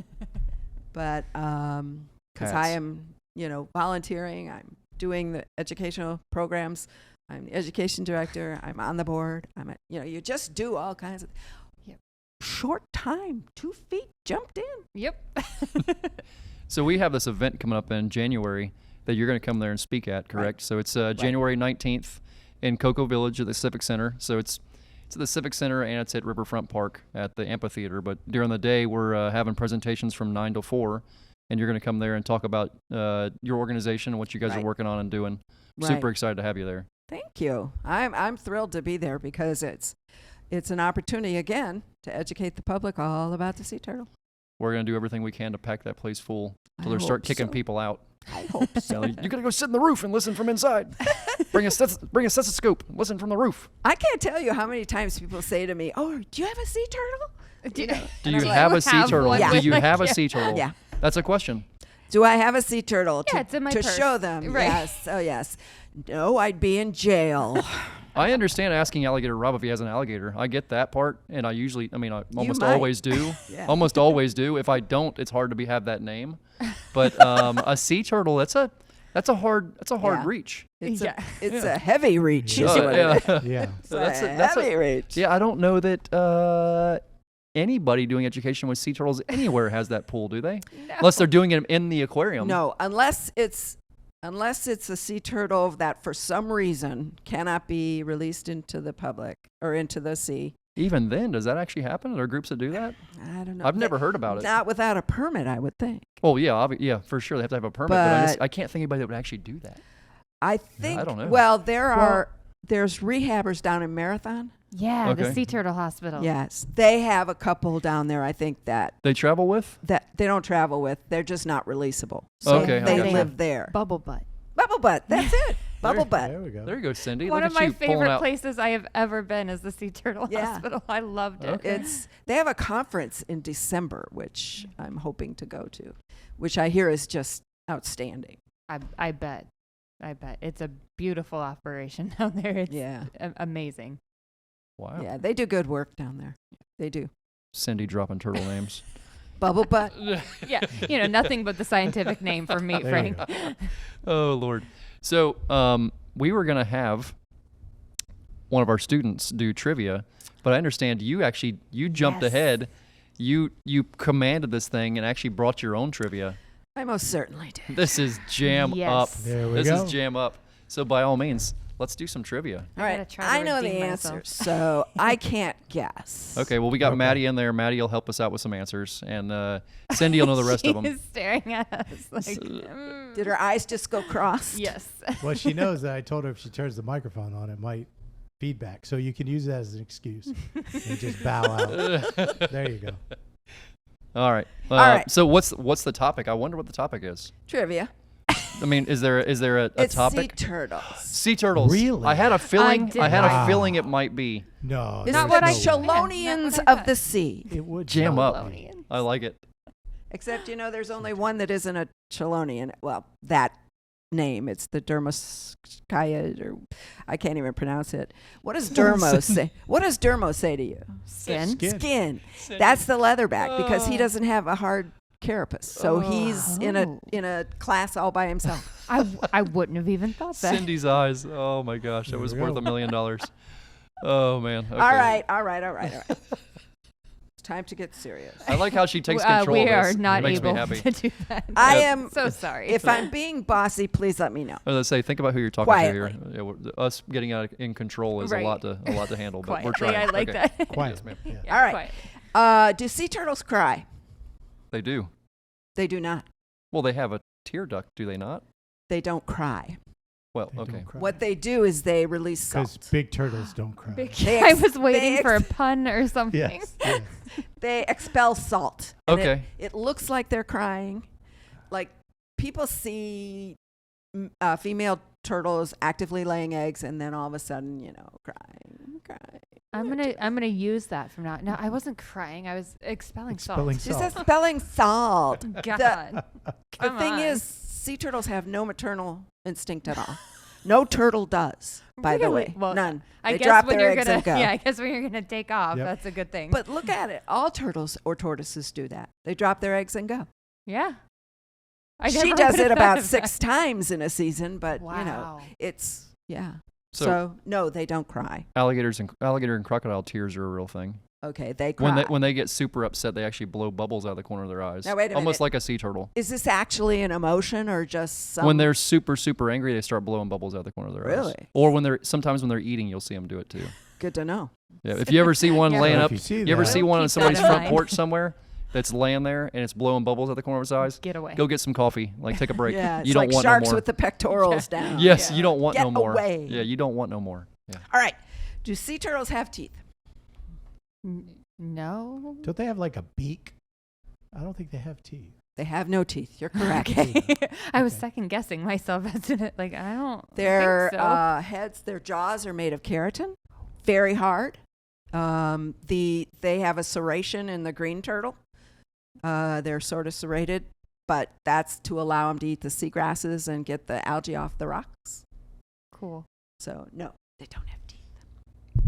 Speaker 4: but because I
Speaker 1: Hats.
Speaker 4: am, volunteering, I'm doing the educational programs. I'm the education director. I'm on the board. You just do all kinds of. Short time, 2 feet jumped in.
Speaker 3: Yep.
Speaker 1: So we have this event coming up in January that you're going to come there and speak at, correct? So it's January 19th in Cocoa Village at the Civic Center. So it's at the Civic Center and it's at Riverfront Park at the amphitheater. But during the day, we're having presentations from 9 to 4. and you're going to come there and talk about your organization and what you guys are
Speaker 4: Right.
Speaker 1: working on and doing.
Speaker 4: Right.
Speaker 1: Super excited to have you there.
Speaker 4: Thank you. I'm thrilled to be there because it's an opportunity again to educate the public all about the sea turtle.
Speaker 1: We're going to do everything we can to pack that place full
Speaker 4: I
Speaker 1: till they start
Speaker 4: hope
Speaker 1: kicking
Speaker 4: so.
Speaker 1: people out.
Speaker 4: I hope so.
Speaker 1: You got to go sit in the roof and listen from inside. bring a stethoscope. Listen from the roof.
Speaker 4: I can't tell you how many times people say to me, "Oh, do you have a sea turtle?" You know,
Speaker 1: Do
Speaker 4: and
Speaker 1: you
Speaker 4: I'm like,
Speaker 1: have a
Speaker 3: "You
Speaker 1: sea
Speaker 3: have
Speaker 1: turtle?
Speaker 3: one
Speaker 4: Yeah.
Speaker 1: Do you
Speaker 3: with
Speaker 1: have a
Speaker 3: you."
Speaker 1: sea turtle?
Speaker 4: Yeah.
Speaker 1: That's a question.
Speaker 4: Do I have a sea turtle
Speaker 3: Yeah, it's in my
Speaker 4: to
Speaker 3: purse.
Speaker 4: show them?
Speaker 3: Right.
Speaker 4: Yes. Oh, yes. No, I'd be in jail.
Speaker 1: I understand asking Alligator Rob if he has an alligator. I get that part, and I almost
Speaker 4: might.
Speaker 1: always do.
Speaker 4: Yeah.
Speaker 1: Almost always do. If I don't, it's hard to have that name. But a sea turtle, that's a hard
Speaker 4: Yeah.
Speaker 1: reach.
Speaker 4: It's
Speaker 3: Yeah.
Speaker 4: it's a heavy reach.
Speaker 2: Yeah.
Speaker 4: Is what it is.
Speaker 2: Yeah.
Speaker 4: It's
Speaker 1: That's
Speaker 4: a heavy reach.
Speaker 1: Yeah, I don't know that anybody doing education with sea turtles anywhere has that pool, do they?
Speaker 3: No.
Speaker 1: Unless they're doing it in the aquarium.
Speaker 4: No, unless it's a sea turtle that for some reason cannot be released into the public or into the sea.
Speaker 1: Even then, does that actually happen? Are there groups that do that?
Speaker 4: I don't know.
Speaker 1: I've never heard about it.
Speaker 4: Not without a permit, I would think.
Speaker 1: Well, yeah, yeah, for sure. They have to have a permit, but
Speaker 4: But-
Speaker 1: I can't think of anybody that would actually do that.
Speaker 4: I think.
Speaker 1: I don't know.
Speaker 4: Well, there's rehabbers down in Marathon.
Speaker 3: Yeah, the
Speaker 1: Okay.
Speaker 3: Sea Turtle Hospital.
Speaker 4: Yes, they have a couple down there. I think that
Speaker 1: They travel with?
Speaker 4: they don't travel with. They're just not releasable. So
Speaker 1: Okay, I
Speaker 4: they
Speaker 1: gotcha.
Speaker 4: live there.
Speaker 3: Bubble Butt.
Speaker 4: Bubble butt. That's it. Bubble butt.
Speaker 2: There we go.
Speaker 1: There you go, Cindy.
Speaker 3: One
Speaker 1: Look
Speaker 3: of
Speaker 1: at
Speaker 3: my
Speaker 1: you pulling
Speaker 3: favorite
Speaker 1: out.
Speaker 3: places I have ever been is the Sea Turtle
Speaker 4: Yeah.
Speaker 3: Hospital. I loved it.
Speaker 1: Okay.
Speaker 4: They have a conference in December, which I'm hoping to go to, which I hear is just outstanding.
Speaker 3: I bet. It's a beautiful operation down there. It's
Speaker 4: Yeah.
Speaker 3: amazing.
Speaker 1: Wow.
Speaker 4: Yeah, they do good work down there. They do.
Speaker 1: Cindy dropping turtle names.
Speaker 4: Bubble butt.
Speaker 3: Yeah, nothing but the scientific name for me,
Speaker 2: There you
Speaker 3: Frank.
Speaker 1: Oh, Lord. So we were going to have one of our students do trivia, but I understand you jumped
Speaker 3: Yes.
Speaker 1: ahead. You commanded this thing and actually brought your own trivia.
Speaker 4: I most certainly did.
Speaker 1: This is jam
Speaker 3: Yes.
Speaker 1: up.
Speaker 2: There we
Speaker 1: This
Speaker 2: go.
Speaker 1: is jam up. So by all means, let's do some trivia.
Speaker 3: I
Speaker 4: All
Speaker 3: gotta
Speaker 4: right.
Speaker 3: try to
Speaker 4: I know the
Speaker 3: redeem
Speaker 4: answers,
Speaker 3: myself.
Speaker 4: so I can't guess.
Speaker 1: Okay, well, we got
Speaker 2: Okay.
Speaker 1: Maddie in there. Maddie will help us out with some answers, and Cindy will know the rest of them.
Speaker 3: She's staring at us like,
Speaker 4: Did her eyes just go crossed?
Speaker 3: yes.
Speaker 2: Well, she knows that I told her if she turns the microphone on, it might feedback. So you can use that as an excuse and just bow out. There you go.
Speaker 1: All right.
Speaker 4: All right.
Speaker 1: So what's the topic? I wonder what the topic is.
Speaker 4: Trivia.
Speaker 1: I mean, is there a
Speaker 4: It's
Speaker 1: topic?
Speaker 4: sea turtles.
Speaker 1: Sea turtles.
Speaker 2: Really?
Speaker 1: I had a feeling.
Speaker 3: did
Speaker 1: I had
Speaker 2: not.
Speaker 1: a feeling it might be.
Speaker 2: No.
Speaker 4: It's
Speaker 3: Not
Speaker 4: the
Speaker 3: what I-
Speaker 4: Chelonians
Speaker 3: Yeah, not what I
Speaker 4: of the sea.
Speaker 2: It would
Speaker 1: Jam
Speaker 2: not
Speaker 1: up.
Speaker 2: be.
Speaker 1: I like it.
Speaker 4: Except, there's only one that isn't a Chelonian. Well, that name. It's the Dermoskaya, or I can't even pronounce it. What does Dermo say? What does Dermo say to you?
Speaker 3: Skin.
Speaker 2: Skin.
Speaker 4: Skin. That's the leatherback because he doesn't have a hard carapace. So he's in
Speaker 3: Oh.
Speaker 4: a class all by himself.
Speaker 3: I wouldn't have even thought that.
Speaker 1: Cindy's eyes. Oh my gosh, that
Speaker 2: There
Speaker 1: was
Speaker 2: we
Speaker 1: worth
Speaker 2: go.
Speaker 1: $1 million. Oh man. Okay.
Speaker 4: All right. It's time to get serious.
Speaker 1: I like how she takes
Speaker 3: We
Speaker 1: control of
Speaker 3: are
Speaker 1: this.
Speaker 3: not
Speaker 1: It makes me
Speaker 3: able
Speaker 1: happy.
Speaker 3: to do that.
Speaker 4: I am.
Speaker 3: so sorry.
Speaker 4: If I'm being bossy, please let me know.
Speaker 1: I was gonna say, think about who you're talking
Speaker 4: Quietly.
Speaker 1: to here. Yeah, us getting in control is
Speaker 3: Right.
Speaker 1: a lot to handle, but we're
Speaker 3: Quietly,
Speaker 1: trying.
Speaker 3: I like
Speaker 1: Okay.
Speaker 3: that.
Speaker 2: Quiet.
Speaker 1: Yes, ma'am.
Speaker 2: Yeah.
Speaker 3: Yeah,
Speaker 4: All right.
Speaker 3: quiet.
Speaker 4: Do sea turtles cry?
Speaker 1: They do.
Speaker 4: They do not.
Speaker 1: Well, they have a tear duct, do they not?
Speaker 4: They don't cry.
Speaker 1: Well,
Speaker 2: They
Speaker 1: okay.
Speaker 2: don't cry.
Speaker 4: What they do is they release
Speaker 2: Because
Speaker 4: salt.
Speaker 2: big turtles don't cry.
Speaker 4: They
Speaker 3: I
Speaker 4: ex-
Speaker 3: was
Speaker 4: they
Speaker 3: waiting
Speaker 4: ex-
Speaker 3: for a pun or something.
Speaker 2: Yes. yes.
Speaker 4: They expel salt. And
Speaker 1: Okay.
Speaker 4: It looks like they're crying. Like people see female turtles actively laying eggs, and then all of a sudden, crying.
Speaker 3: I'm gonna use that from now. No, I wasn't crying. I was expelling
Speaker 2: Expelling
Speaker 3: salt.
Speaker 4: She's
Speaker 2: salt.
Speaker 4: expelling salt.
Speaker 3: God.
Speaker 4: The
Speaker 3: Come
Speaker 4: thing
Speaker 3: on.
Speaker 4: is, sea turtles have no maternal instinct at all. No turtle does, by the
Speaker 3: Really?
Speaker 4: way.
Speaker 3: Well,
Speaker 4: None.
Speaker 3: I
Speaker 4: They
Speaker 3: guess
Speaker 4: drop
Speaker 3: when
Speaker 4: their
Speaker 3: you're
Speaker 4: eggs
Speaker 3: gonna,
Speaker 4: and go.
Speaker 3: yeah, I guess when you're gonna take off,
Speaker 2: Yep.
Speaker 3: that's a good thing.
Speaker 4: But look at it. All turtles or tortoises do that. They drop their eggs and go.
Speaker 3: yeah, I
Speaker 4: She
Speaker 3: never
Speaker 4: does
Speaker 3: would've
Speaker 4: it
Speaker 3: thought
Speaker 4: about
Speaker 3: of
Speaker 4: 6
Speaker 3: that.
Speaker 4: times in a season, but
Speaker 3: Wow.
Speaker 4: it's yeah.
Speaker 1: So,
Speaker 4: So no, they don't cry.
Speaker 1: alligator and crocodile tears are a real thing.
Speaker 4: Okay, they cry.
Speaker 1: When they get super upset, they actually blow bubbles out of the corner of their eyes.
Speaker 4: Now, wait a
Speaker 1: Almost
Speaker 4: minute.
Speaker 1: like a sea turtle.
Speaker 4: Is this actually an emotion or just some?
Speaker 1: When they're super, super angry, they start blowing bubbles out of the corner of their eyes.
Speaker 4: Really?
Speaker 1: Or sometimes when they're eating, you'll see them do it too.
Speaker 4: Good to know.
Speaker 1: Yeah. If you ever see one
Speaker 3: Yeah.
Speaker 1: laying
Speaker 2: Well,
Speaker 1: up,
Speaker 2: if you see
Speaker 1: you ever
Speaker 2: that-
Speaker 1: see one on
Speaker 3: Keep
Speaker 1: somebody's
Speaker 3: that in
Speaker 1: front
Speaker 3: mind.
Speaker 1: porch somewhere, that's laying there and it's blowing bubbles at the corner of its eyes,
Speaker 3: Get away.
Speaker 1: go get some coffee. Like, take a break.
Speaker 4: Yeah,
Speaker 1: you
Speaker 4: it's
Speaker 1: don't
Speaker 4: like
Speaker 1: want
Speaker 4: sharks
Speaker 1: no more.
Speaker 4: with the pectorals down.
Speaker 1: Yes,
Speaker 4: Yeah.
Speaker 1: you don't want
Speaker 4: Get
Speaker 1: no more.
Speaker 4: away.
Speaker 1: Yeah, you don't want no more. Yeah.
Speaker 4: All right. Do sea turtles have teeth?
Speaker 3: No.
Speaker 2: Don't they have like a beak? I don't think they have teeth.
Speaker 4: They have no teeth. You're correct.
Speaker 3: I was
Speaker 2: Okay.
Speaker 3: second guessing myself as to it. Like, I don't
Speaker 4: Their
Speaker 3: think so.
Speaker 4: heads, their jaws are made of keratin, very hard. They have a serration in the green turtle. They're sort of serrated, but that's to allow them to eat the seagrasses and get the algae off the rocks.
Speaker 3: Cool.
Speaker 4: So no, they don't have teeth.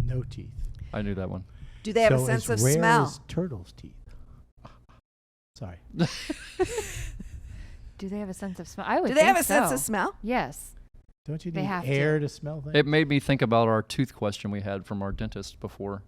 Speaker 2: No teeth.
Speaker 1: I knew that one.
Speaker 4: Do they have a
Speaker 2: So
Speaker 4: sense
Speaker 2: as
Speaker 4: of
Speaker 2: rare
Speaker 4: smell?
Speaker 2: as turtles' teeth. Sorry.
Speaker 3: Do they have a sense of smell? I would
Speaker 4: Do they have a
Speaker 3: think
Speaker 4: sense
Speaker 3: so.
Speaker 4: of smell?
Speaker 3: Yes.
Speaker 2: Don't you
Speaker 3: They
Speaker 2: need
Speaker 3: have to.
Speaker 2: air to smell things?
Speaker 1: It made me think about our tooth question we had from our dentist before.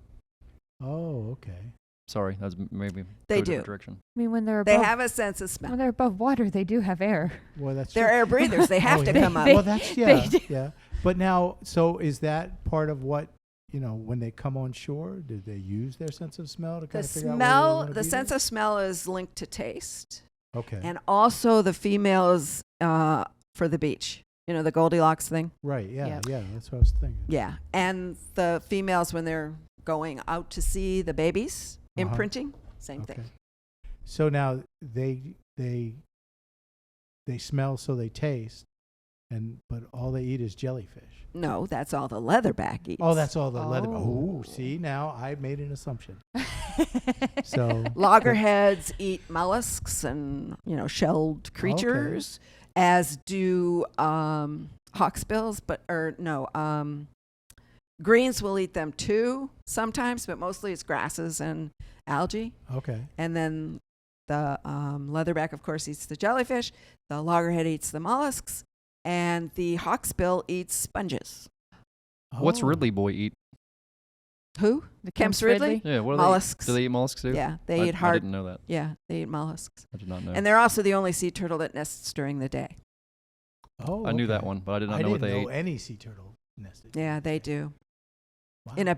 Speaker 2: Oh, okay.
Speaker 1: Sorry, that was maybe
Speaker 4: They
Speaker 1: go a
Speaker 4: do.
Speaker 1: different direction.
Speaker 3: I mean, when they're
Speaker 4: They
Speaker 3: above,
Speaker 4: have a sense of smell.
Speaker 3: when they're above water, they do have air.
Speaker 2: Well, that's
Speaker 4: They're
Speaker 2: true.
Speaker 4: air breathers. They have
Speaker 2: Oh,
Speaker 4: to
Speaker 2: yeah.
Speaker 4: come up.
Speaker 3: They-
Speaker 2: Well, that's
Speaker 3: they
Speaker 2: yeah,
Speaker 3: do.
Speaker 2: yeah. But now, so is that part of what when they come on shore? Did they use their sense of smell to
Speaker 4: The
Speaker 2: kind of figure out
Speaker 4: smell, the sense of smell is linked to taste,
Speaker 2: Okay.
Speaker 4: and also the females for the beach. You know, the Goldilocks thing.
Speaker 2: Right. Yeah.
Speaker 3: Yep.
Speaker 2: Yeah. That's what I was thinking.
Speaker 4: Yeah, and the females when they're going out to see the babies,
Speaker 2: Uh-huh.
Speaker 4: imprinting, same
Speaker 2: Okay.
Speaker 4: thing.
Speaker 2: So now they smell, so they taste, but all they eat is jellyfish.
Speaker 4: No, that's all the leatherback eats.
Speaker 2: Oh, that's all the leather.
Speaker 3: Oh.
Speaker 2: Oh, see, now I made an assumption. So
Speaker 4: Loggerheads eat mollusks and shelled creatures, as do hawksbills, greens will eat them too sometimes, but mostly it's grasses and algae.
Speaker 2: okay.
Speaker 4: And then the leatherback, of course, eats the jellyfish. The loggerhead eats the mollusks, and the hawksbill eats sponges.
Speaker 1: What's
Speaker 2: Oh.
Speaker 1: Ridley Boy eat?
Speaker 4: Who?
Speaker 3: The
Speaker 4: Kemp's Ridley?
Speaker 1: Yeah, what are
Speaker 4: Mollusks.
Speaker 1: they eat? Do they eat mollusks too?
Speaker 4: Yeah, they
Speaker 1: I,
Speaker 4: eat
Speaker 1: I
Speaker 4: hard.
Speaker 1: didn't know that.
Speaker 4: Yeah, they eat mollusks.
Speaker 1: I did not know.
Speaker 4: And they're also the only sea turtle that nests during the day.
Speaker 2: Oh,
Speaker 1: I knew that
Speaker 2: okay.
Speaker 1: one, but I did not
Speaker 2: I
Speaker 1: know what
Speaker 2: didn't
Speaker 1: they
Speaker 2: know
Speaker 1: ate.
Speaker 2: any sea turtle nested.
Speaker 4: Yeah, they do.
Speaker 2: Wow.
Speaker 4: In a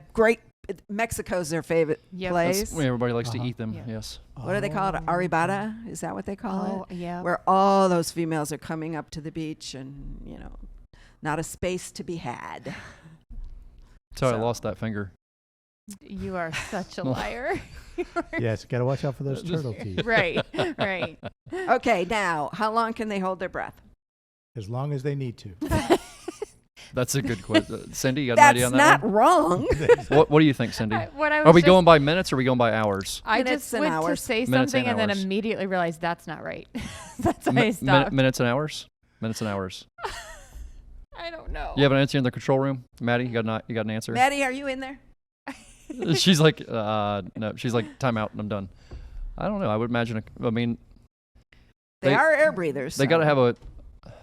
Speaker 4: Mexico's their favorite
Speaker 3: Yep.
Speaker 4: place.
Speaker 1: That's when everybody likes
Speaker 2: Uh-huh.
Speaker 1: to eat them.
Speaker 3: Yeah.
Speaker 1: Yes.
Speaker 4: What do they call it?
Speaker 2: Oh.
Speaker 4: Arrabata? Is that what they call it?
Speaker 3: yeah.
Speaker 4: Where all those females are coming up to the beach and, not a space to be had.
Speaker 1: So I
Speaker 4: So-
Speaker 1: lost that finger.
Speaker 3: You are such a liar.
Speaker 2: Yes, got to watch out for those turtle teeth.
Speaker 3: Right. Right.
Speaker 4: Okay, now, how long can they hold their breath?
Speaker 2: As long as they need to.
Speaker 1: That's a good question. Cindy, you got an idea
Speaker 4: That's
Speaker 1: on that
Speaker 4: not wrong.
Speaker 1: one? What do you think, Cindy?
Speaker 3: What I
Speaker 1: Are
Speaker 3: was
Speaker 1: we
Speaker 3: just-
Speaker 1: going by minutes or are we going by hours?
Speaker 3: I
Speaker 4: Minutes
Speaker 3: just
Speaker 4: and
Speaker 3: went to
Speaker 4: hours.
Speaker 3: say
Speaker 1: Minutes
Speaker 3: something
Speaker 1: and
Speaker 3: and then
Speaker 1: hours.
Speaker 3: immediately realized that's not right. That's why I stopped.
Speaker 1: Minutes and hours? Minutes and hours.
Speaker 3: I don't know.
Speaker 1: You have an answer in the control room? Maddie, you got an answer?
Speaker 4: Maddie, are you in there?
Speaker 1: She's like, no. She's like, time out. I'm done. I don't know. I would imagine.
Speaker 4: They
Speaker 1: They-
Speaker 4: are air breathers.
Speaker 1: They
Speaker 4: so-
Speaker 1: got to have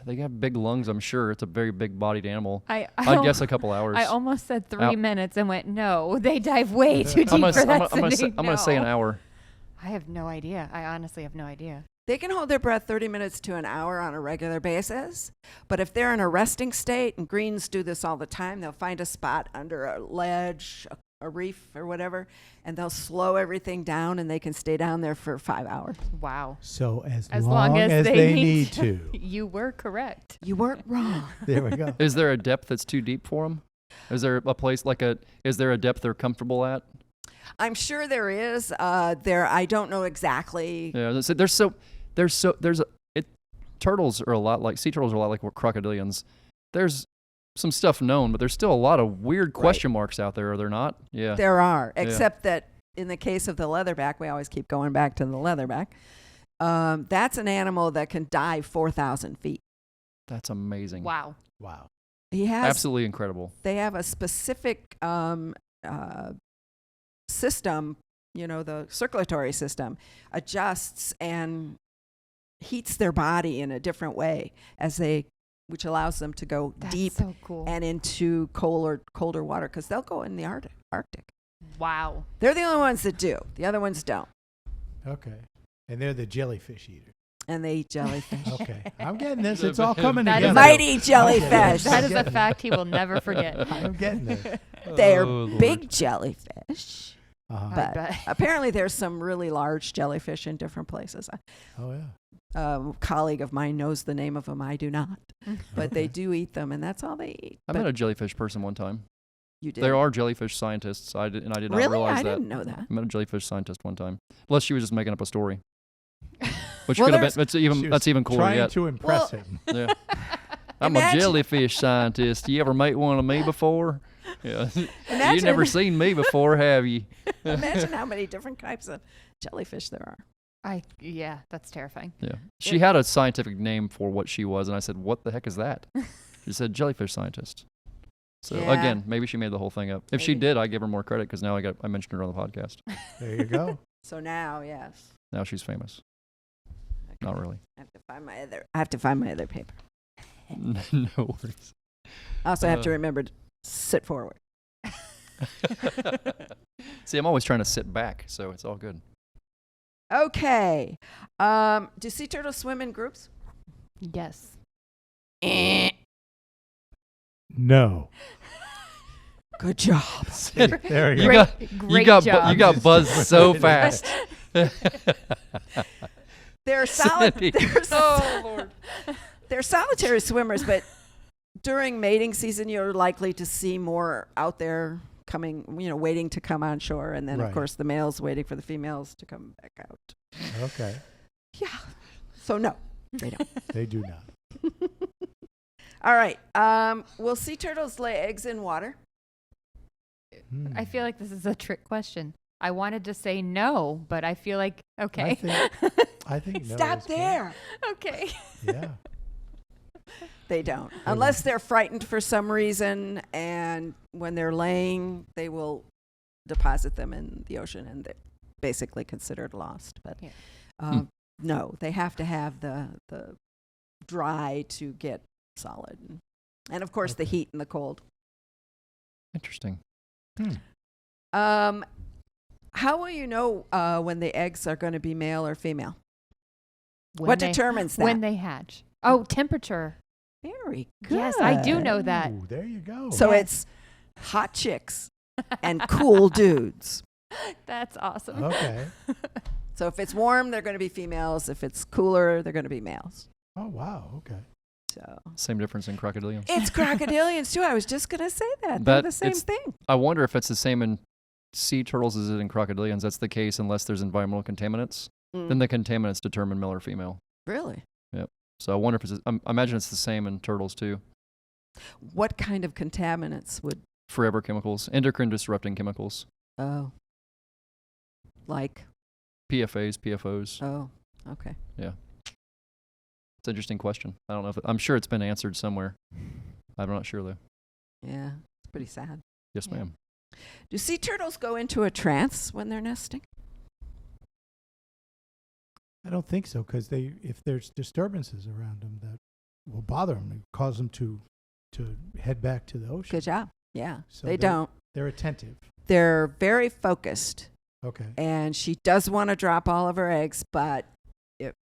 Speaker 1: they have big lungs. I'm sure it's a very big bodied animal.
Speaker 3: I
Speaker 1: I'd guess a couple hours.
Speaker 3: I almost said 3
Speaker 1: Out.
Speaker 3: minutes and went, no, they dive way too deep
Speaker 1: I'm gonna,
Speaker 3: for that.
Speaker 1: I'm gonna,
Speaker 3: Cindy.
Speaker 1: I'm gonna say an
Speaker 3: No.
Speaker 1: hour.
Speaker 3: I have no idea. I honestly have no idea.
Speaker 4: They can hold their breath 30 minutes to an hour on a regular basis. But if they're in a resting state, and greens do this all the time, they'll find a spot under a ledge, a reef or whatever, and they'll slow everything down and they can stay down there for 5 hours.
Speaker 3: Wow.
Speaker 2: So
Speaker 3: As long as
Speaker 2: they need to.
Speaker 3: You were correct.
Speaker 4: You weren't wrong.
Speaker 2: There we go.
Speaker 1: Is there a depth that's too deep for them? Is there a place is there a depth they're comfortable at?
Speaker 4: I'm sure there is. I don't know exactly.
Speaker 1: Yeah. Turtles are a lot like sea turtles are a lot like crocodilians. There's some stuff known, but there's still a lot of weird question marks out there, are there not? Yeah.
Speaker 4: There are, except that in the case of the leatherback, we always keep going back to the leatherback. That's an animal that can dive 4,000 feet.
Speaker 1: That's amazing.
Speaker 3: Wow.
Speaker 2: Wow.
Speaker 4: He has.
Speaker 1: Absolutely incredible.
Speaker 4: They have a specific system. The circulatory system adjusts and heats their body in a different way which allows them to go
Speaker 3: That's
Speaker 4: deep
Speaker 3: so cool.
Speaker 4: and into colder water, because they'll go in the Arctic.
Speaker 3: Wow.
Speaker 4: They're the only ones that do. The other ones don't.
Speaker 2: Okay. And they're the jellyfish eaters.
Speaker 4: And they eat jellyfish.
Speaker 2: Okay. I'm getting this. It's all coming
Speaker 3: That
Speaker 2: together.
Speaker 3: is
Speaker 4: Mighty jellyfish.
Speaker 3: That is a fact he will never forget.
Speaker 2: I'm getting there.
Speaker 4: They're
Speaker 1: Oh, Lord.
Speaker 4: big jellyfish.
Speaker 2: Uh-huh.
Speaker 4: But
Speaker 3: bet.
Speaker 4: apparently there's some really large jellyfish in different places.
Speaker 2: Oh yeah.
Speaker 4: A colleague of mine knows the name of them. I do not. But they
Speaker 2: Okay.
Speaker 4: do eat them, and that's all they eat.
Speaker 1: I
Speaker 4: But
Speaker 1: met a jellyfish person one time.
Speaker 4: you did.
Speaker 1: There are jellyfish scientists. I did not
Speaker 4: really?
Speaker 1: realize
Speaker 4: I
Speaker 1: that.
Speaker 4: didn't know that.
Speaker 1: I met a jellyfish scientist one time. Unless she was just making up a story. Which
Speaker 4: Well,
Speaker 1: could have
Speaker 4: there's-
Speaker 1: been,
Speaker 2: She was
Speaker 1: that's even cooler
Speaker 2: trying
Speaker 1: yet.
Speaker 2: to impress
Speaker 4: Well-
Speaker 2: him.
Speaker 1: Yeah. I'm a
Speaker 4: Imagine-
Speaker 1: jellyfish scientist. You ever met one of me before? Yeah. You
Speaker 4: Imagine-
Speaker 1: never seen me before, have you?
Speaker 4: Imagine how many different types of jellyfish there are.
Speaker 3: Yeah, that's terrifying.
Speaker 1: Yeah. She had a scientific name for what she was, and I said, "What the heck is that?" She said, "Jellyfish scientist." So
Speaker 4: Yeah.
Speaker 1: again, maybe she made the whole thing up. If she
Speaker 4: Maybe.
Speaker 1: did, I give her more credit because now I mentioned her on the podcast.
Speaker 2: There you go.
Speaker 4: So now, yes.
Speaker 1: Now she's famous. Not really.
Speaker 4: I have to find my other paper.
Speaker 1: No worries.
Speaker 4: I also have to
Speaker 1: Uh.
Speaker 4: remember to sit forward.
Speaker 1: See, I'm always trying to sit back, so it's all good.
Speaker 4: Okay. Do sea turtles swim in groups?
Speaker 3: Yes.
Speaker 2: No.
Speaker 4: Good job.
Speaker 2: There you
Speaker 1: You
Speaker 2: go.
Speaker 1: got
Speaker 3: Great
Speaker 1: you got
Speaker 3: job.
Speaker 1: you got buzzed so fast.
Speaker 4: They're solid.
Speaker 1: Cindy.
Speaker 3: Oh, Lord.
Speaker 4: They're solitary swimmers, but during mating season, you're likely to see more out there coming, waiting to come on shore. And then, of
Speaker 2: Right.
Speaker 4: course, the males waiting for the females to come back out.
Speaker 2: Okay.
Speaker 4: Yeah. So, no, they don't.
Speaker 2: They do not.
Speaker 4: All right. Will sea turtles lay eggs in water?
Speaker 3: I feel like this is a trick question. I wanted to say no, but I feel like, okay.
Speaker 2: I think no
Speaker 4: Stop
Speaker 2: is good.
Speaker 4: there.
Speaker 3: Okay.
Speaker 2: Yeah.
Speaker 4: They don't. Unless they're frightened for some reason, and when they're laying, they will deposit them in the ocean, and they're basically considered lost. But
Speaker 3: Yeah.
Speaker 4: no, they have to have the dry to get solid. And, of course, the
Speaker 2: Okay.
Speaker 4: heat and the cold.
Speaker 1: Interesting.
Speaker 4: How will you know when the eggs are going to be male or female?
Speaker 3: When
Speaker 4: What
Speaker 3: they-
Speaker 4: determines that?
Speaker 3: When they hatch. Oh, temperature.
Speaker 4: Very good.
Speaker 3: Yes, I do know that.
Speaker 2: Ooh, there you go.
Speaker 4: So
Speaker 3: Yes.
Speaker 4: it's hot chicks and cool dudes.
Speaker 3: That's awesome.
Speaker 2: Okay.
Speaker 4: So if it's warm, they're going to be females. If it's cooler, they're going to be males.
Speaker 2: Oh wow. Okay.
Speaker 4: So
Speaker 1: Same difference in crocodilians.
Speaker 4: it's crocodilians too. I was just going to say that. They're
Speaker 1: That-
Speaker 4: the same
Speaker 1: it's-
Speaker 4: thing.
Speaker 1: I wonder if it's the same in sea turtles as it is in crocodilians. That's the case unless there's environmental contaminants. Then the contaminants determine male or female.
Speaker 4: Really?
Speaker 1: So I wonder if it's. I imagine it's the same in turtles too.
Speaker 4: What kind of contaminants would?
Speaker 1: Forever chemicals, endocrine disrupting chemicals,
Speaker 4: Oh, like
Speaker 1: PFAs, PFOs.
Speaker 4: oh, okay.
Speaker 1: It's an interesting question. I don't know if I'm sure it's been answered somewhere. I'm not sure though.
Speaker 4: Yeah, it's pretty sad.
Speaker 1: Yes,
Speaker 3: Yeah.
Speaker 1: ma'am.
Speaker 4: Do sea turtles go into a trance when they're nesting?
Speaker 2: I don't think so because if there's disturbances around them that will bother them, it cause them to head back to the ocean.
Speaker 4: Good job. Yeah,
Speaker 2: So
Speaker 4: they
Speaker 2: they're-
Speaker 4: don't.
Speaker 2: They're attentive.
Speaker 4: They're very focused.
Speaker 2: Okay.
Speaker 4: And she does want to drop all of her eggs, but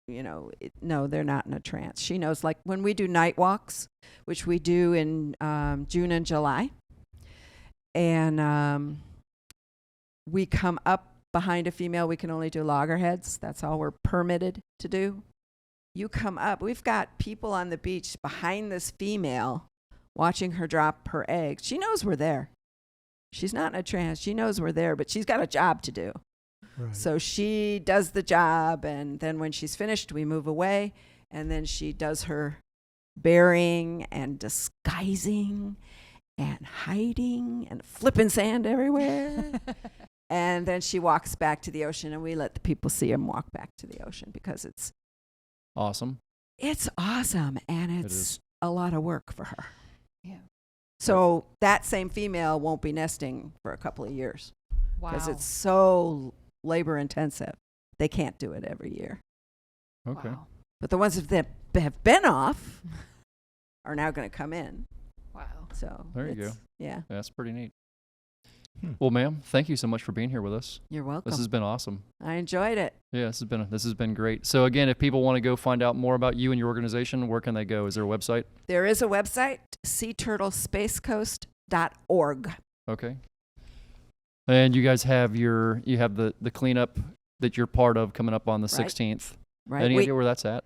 Speaker 4: no, they're not in a trance. She knows, like when we do night walks, which we do in June and July, and we come up behind a female. We can only do loggerheads. That's all we're permitted to do. You come up. We've got people on the beach behind this female watching her drop her eggs. She knows we're there. She's not in a trance. She knows we're there, but she's got a job to do.
Speaker 2: Right.
Speaker 4: So she does the job, and then when she's finished, we move away, and then she does her burying and disguising and hiding and flipping sand everywhere. And then she walks back to the ocean, and we let the people see him walk back to the ocean because it's
Speaker 1: Awesome.
Speaker 4: awesome, and
Speaker 1: It
Speaker 4: it's
Speaker 1: is.
Speaker 4: a lot of work for her.
Speaker 3: Yeah.
Speaker 4: So that same female won't be nesting for a couple of years
Speaker 3: Wow.
Speaker 4: because it's so labor intensive. They can't do it every year.
Speaker 1: Okay.
Speaker 3: Wow.
Speaker 4: But the ones that have been off are now going to come in.
Speaker 3: Wow.
Speaker 4: So
Speaker 1: There you go.
Speaker 4: Yeah,
Speaker 1: That's pretty neat.
Speaker 2: Hmm.
Speaker 1: Well, ma'am, thank you so much for being here with us.
Speaker 4: you're welcome.
Speaker 1: This has been awesome.
Speaker 4: I enjoyed it.
Speaker 1: Yeah, this has been great. So again, if people want to go find out more about you and your organization, where can they go? Is there a website?
Speaker 4: There is a website, seaturtlespacecoast.org.
Speaker 1: Okay. And you guys have the cleanup that you're part of coming up on the
Speaker 4: Right.
Speaker 1: 16th.
Speaker 4: Right.
Speaker 1: Any idea where that's at?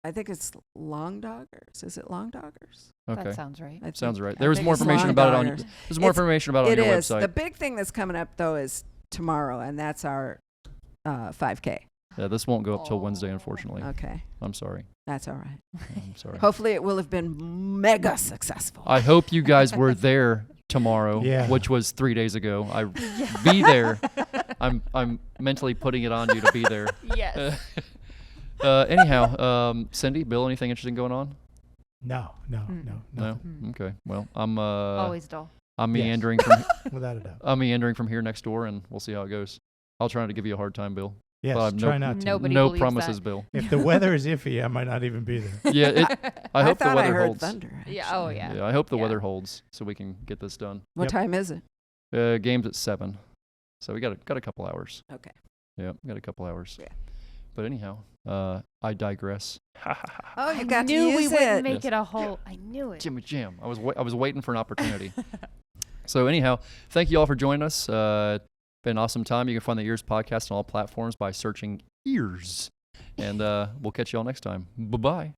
Speaker 4: I think it's Long Doggers. Is it Long Doggers?
Speaker 1: Okay.
Speaker 3: That sounds right.
Speaker 4: I
Speaker 1: Sounds
Speaker 4: think-
Speaker 1: right.
Speaker 4: I
Speaker 1: There was
Speaker 4: think
Speaker 1: more
Speaker 4: it's
Speaker 1: information
Speaker 4: Long
Speaker 1: about it on
Speaker 4: Doggers.
Speaker 1: there's more
Speaker 4: It's-
Speaker 1: information about it on
Speaker 4: It
Speaker 1: your
Speaker 4: is.
Speaker 1: website.
Speaker 4: The big thing that's coming up though is tomorrow, and that's our 5K.
Speaker 1: Yeah, this won't go up till
Speaker 3: Oh.
Speaker 1: Wednesday, unfortunately.
Speaker 4: Okay,
Speaker 1: I'm sorry.
Speaker 4: that's all right.
Speaker 1: I'm sorry.
Speaker 4: Hopefully, it will have been mega successful.
Speaker 1: I hope you guys were there tomorrow,
Speaker 2: Yeah.
Speaker 1: which was 3 days ago. Be there. I'm mentally putting it on you to be there.
Speaker 3: Yes.
Speaker 1: Anyhow, Cindy, Bill, anything interesting going on?
Speaker 2: No.
Speaker 1: No. Okay. Well, I'm
Speaker 3: Always dull.
Speaker 1: I'm
Speaker 2: Yes.
Speaker 1: meandering from
Speaker 2: Without a doubt.
Speaker 1: I'm meandering from here next door, and we'll see how it goes. I'll try not to give you a hard time, Bill.
Speaker 2: Yes,
Speaker 1: Well,
Speaker 2: try not to.
Speaker 3: Nobody
Speaker 1: no
Speaker 3: believes
Speaker 1: promises,
Speaker 3: that.
Speaker 1: Bill.
Speaker 2: If the weather is iffy, I might not even be there.
Speaker 1: Yeah, I hope the
Speaker 4: thought
Speaker 1: weather
Speaker 4: I heard
Speaker 1: holds.
Speaker 4: thunder.
Speaker 3: Yeah.
Speaker 4: actually.
Speaker 3: Oh yeah.
Speaker 1: Yeah, I hope the
Speaker 3: Yeah.
Speaker 1: weather holds so we can get this done.
Speaker 4: What
Speaker 2: Yep.
Speaker 4: time is it?
Speaker 1: Game's at 7, so we got a couple hours.
Speaker 4: Okay.
Speaker 1: Yeah, got a couple hours.
Speaker 4: Yeah.
Speaker 1: But anyhow, I digress.
Speaker 4: Oh, you
Speaker 3: I
Speaker 4: got to
Speaker 3: knew
Speaker 4: use
Speaker 3: we wouldn't
Speaker 4: it.
Speaker 3: make
Speaker 1: Yes.
Speaker 3: it a whole. I knew it.
Speaker 1: Jimmy Jam. I was waiting for an opportunity. So anyhow, thank you all for joining us. Been an awesome time. You can find the EEARSS Podcast on all platforms by searching EEARSS. And we'll catch you all next time. Bye-bye.